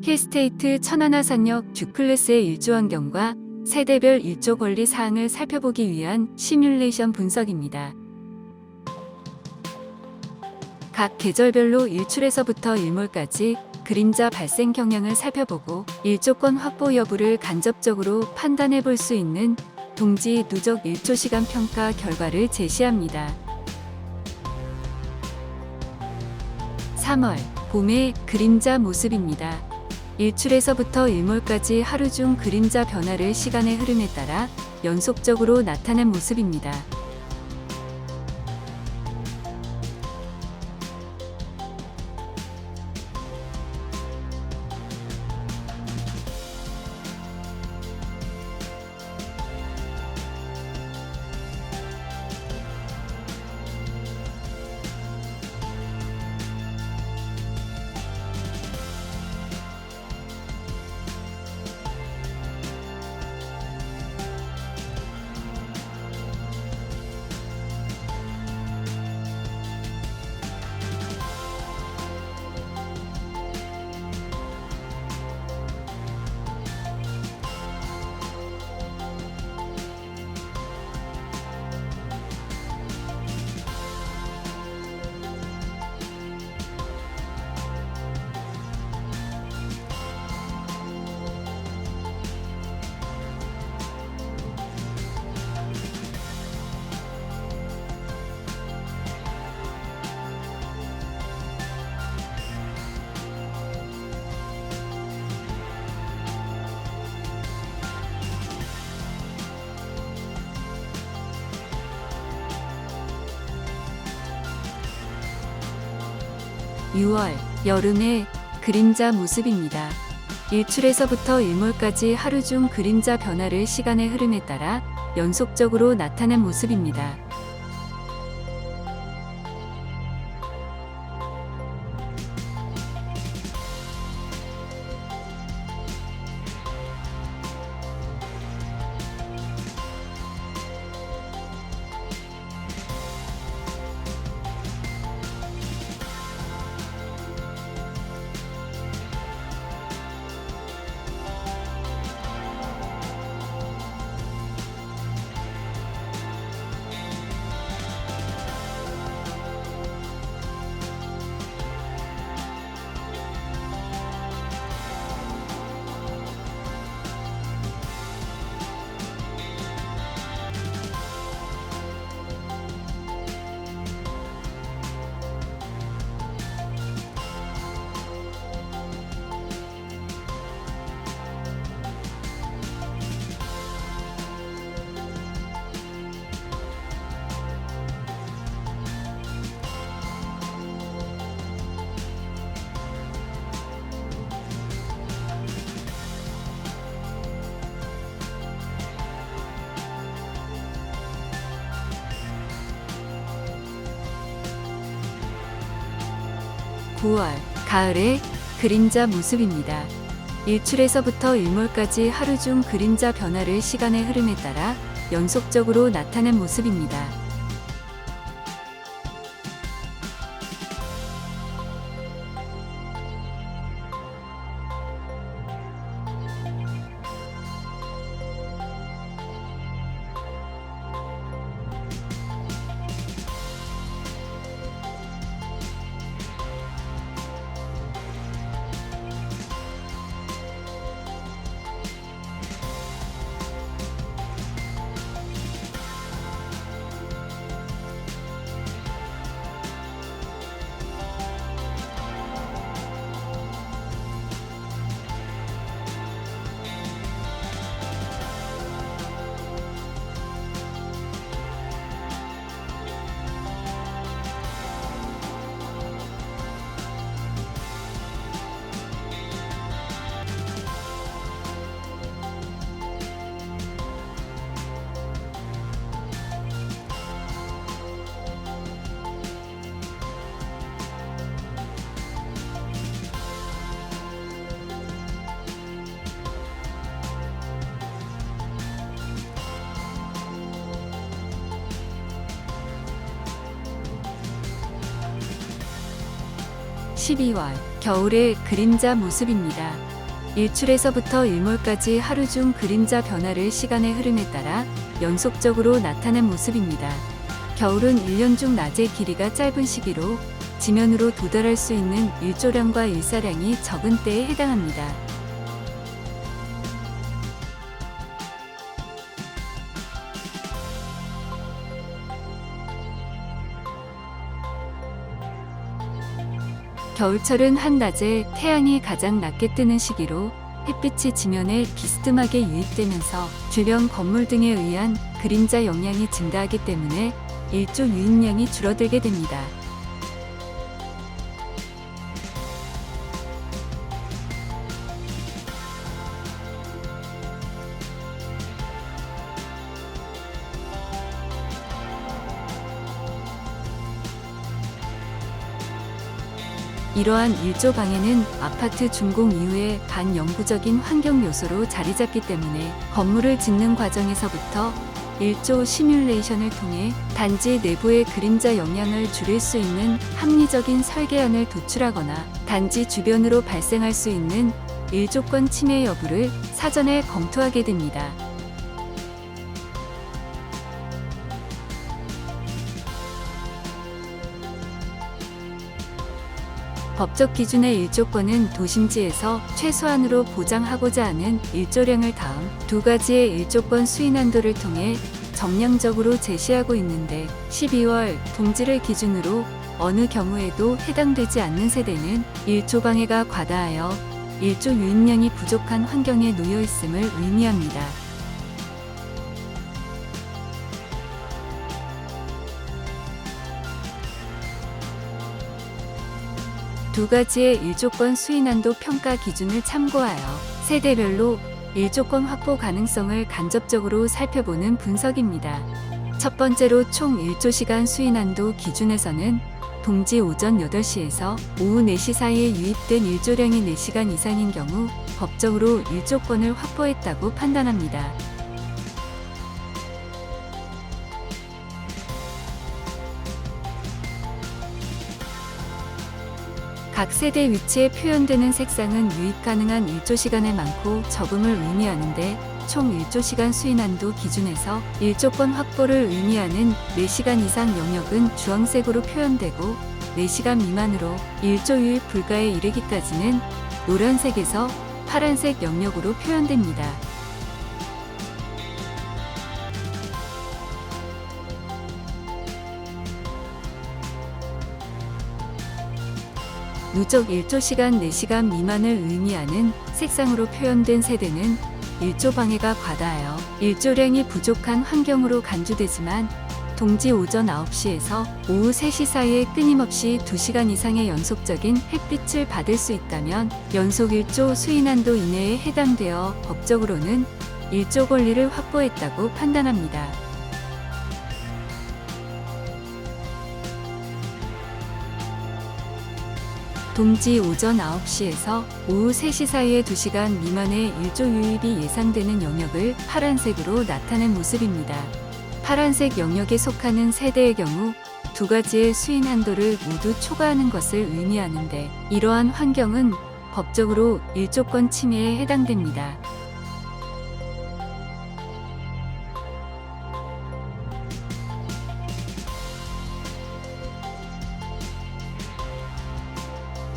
K스테이트 천안화산역 듀클래스의 일조 환경과 세대별 일조 권리 사항을 살펴보기 위한 시뮬레이션 분석입니다. 각 계절별로 일출에서부터 일몰까지 그림자 발생 경향을 살펴보고 일조권 확보 여부를 간접적으로 판단해 볼 수 있는 동지 누적 일조 시간 평가 결과를 제시합니다. 3월 봄의 그림자 모습입니다. 일출에서부터 일몰까지 하루 중 그림자 변화를 시간의 흐름에 따라 연속적으로 나타낸 모습입니다. (6월) 여름의 그림자 모습입니다. 일출에서부터 일몰까지 하루 중 그림자 변화를 시간의 흐름에 따라 연속적으로 나타낸 모습입니다. (9월) 가을의 그림자 모습입니다. 일출에서부터 일몰까지 하루 중 그림자 변화를 시간의 흐름에 따라 연속적으로 나타낸 모습입니다. (12월) 겨울의 그림자 모습입니다. 일출에서부터 일몰까지 하루 중 그림자 변화를 시간의 흐름에 따라 연속적으로 나타낸 모습입니다. 겨울은 1년 중 낮의 길이가 짧은 시기로 지면으로 도달할 수 있는 일조량과 일사량이 적은 때에 해당합니다. 겨울철은 한낮에 태양이 가장 낮게 뜨는 시기로 햇빛이 지면에 비스듬하게 유입되면서 주변 건물 등에 의한 그림자 영향이 증가하기 때문에 일조 유입량이 줄어들게 됩니다. 이러한 일조 방해는 아파트 준공 이후에 반영구적인 환경 요소로 자리 잡기 때문에 건물을 짓는 과정에서부터 일조 시뮬레이션을 통해 단지 내부의 그림자 영향을 줄일 수 있는 합리적인 설계안을 도출하거나 단지 주변으로 발생할 수 있는 일조권 침해 여부를 사전에 검토하게 됩니다. 법적 기준의 일조권은 도심지에서 최소한으로 보장하고자 하는 일조량을 다음 두 가지의 일조권 수인 한도를 통해 정량적으로 제시하고 있는데 12월 동지를 기준으로 어느 경우에도 해당되지 않는 세대는 일조 방해가 과다하여 일조 유입량이 부족한 환경에 놓여 있음을 의미합니다. 두 가지의 일조권 수인한도 평가 기준을 참고하여 세대별로 일조권 확보 가능성을 간접적으로 살펴보는 분석입니다. 첫 번째로 총 일조시간 수인한도 기준에서는 동지 오전 8시에서 오후 4시 사이에 유입된 일조량이 4시간 이상인 경우 법적으로 일조권을 확보했다고 판단합니다. 각 세대 위치에 표현되는 색상은 유입 가능한 일조시간의 많고 적음을 의미하는데 총 일조시간 수인한도 기준에서 일조권 확보를 의미하는 4시간 이상 영역은 주황색으로 표현되고 4시간 미만으로 일조 유입 불가에 이르기까지는 노란색에서 파란색 영역으로 표현됩니다. 누적 일조시간 4시간 미만을 의미하는 색상으로 표현된 세대는 일조 방해가 과다하여 일조량이 부족한 환경으로 간주되지만 동지 오전 9시에서 오후 3시 사이에 끊임없이 2시간 이상의 연속적인 햇빛을 받을 수 있다면 연속 일조 수인한도 이내에 해당되어 법적으로는 일조 권리를 확보했다고 판단합니다. 동지 오전 9시에서 오후 3시 사이의 2시간 미만의 일조 유입이 예상되는 영역을 파란색으로 나타낸 모습입니다. 파란색 영역에 속하는 세대의 경우 두 가지의 수인 한도를 모두 초과하는 것을 의미하는데 이러한 환경은 법적으로 일조권 침해에 해당됩니다.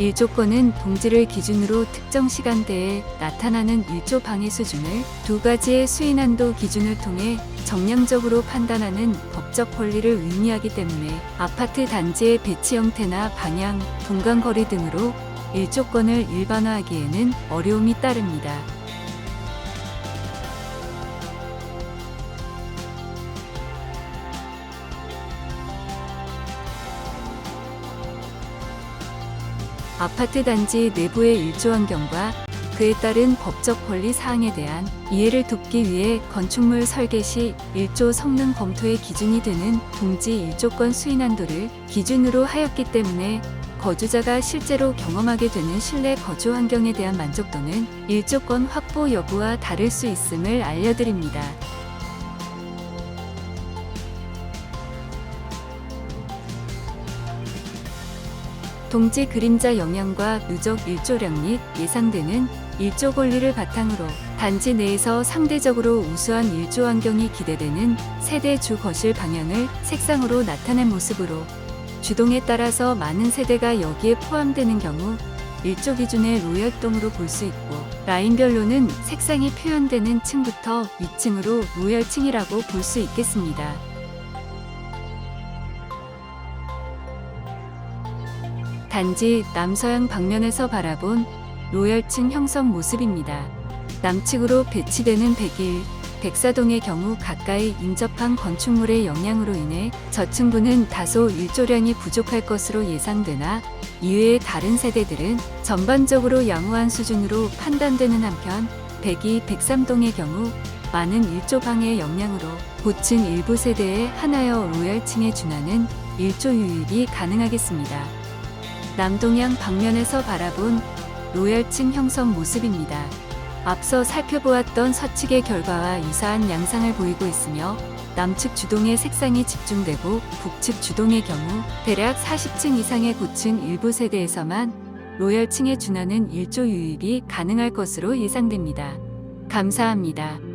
일조권은 동지를 기준으로 특정 시간대에 나타나는 일조 방해 수준을 두 가지의 수인한도 기준을 통해 정량적으로 판단하는 법적 권리를 의미하기 때문에 아파트 단지의 배치 형태나 방향, 동간거리 등으로 일조권을 일반화하기에는 어려움이 따릅니다. 아파트 단지 내부의 일조 환경과 그에 따른 법적 권리 사항에 대한 이해를 돕기 위해 건축물 설계 시 일조 성능 검토의 기준이 되는 동지 일조권 수인 한도를 기준으로 하였기 때문에 거주자가 실제로 경험하게 되는 실내 거주 환경에 대한 만족도는 일조권 확보 여부와 다를 수 있음을 알려드립니다. 동지 그림자 영향과 누적 일조량 및 예상되는 일조 권리를 바탕으로 단지 내에서 상대적으로 우수한 일조 환경이 기대되는 세대 주 거실 방향을 색상으로 나타낸 모습으로 주동에 따라서 많은 세대가 여기에 포함되는 경우 일조 기준의 로열동으로 볼 수 있고, 라인별로는 색상이 표현되는 층부터 위층으로 로열층이라고 볼 수 있겠습니다. 단지 남서양 방면에서 바라본 로열층 형성 모습입니다. 남측으로 배치되는 101, 104동의 경우 가까이 인접한 건축물의 영향으로 인해 저층부는 다소 일조량이 부족할 것으로 예상되나, 이외의 다른 세대들은 전반적으로 양호한 수준으로 판단되는 한편 102, 103동의 경우 많은 일조 방해의 영향으로 고층 일부 세대에 한하여 로열층에 준하는 일조 유입이 가능하겠습니다. 남동향 방면에서 바라본 로열층 형성 모습입니다. 앞서 살펴보았던 서측의 결과와 유사한 양상을 보이고 있으며, 남측 주동의 색상이 집중되고 북측 주동의 경우 대략 40층 이상의 고층 일부 세대에서만 로열층에 준하는 일조 유입이 가능할 것으로 예상됩니다. 감사합니다.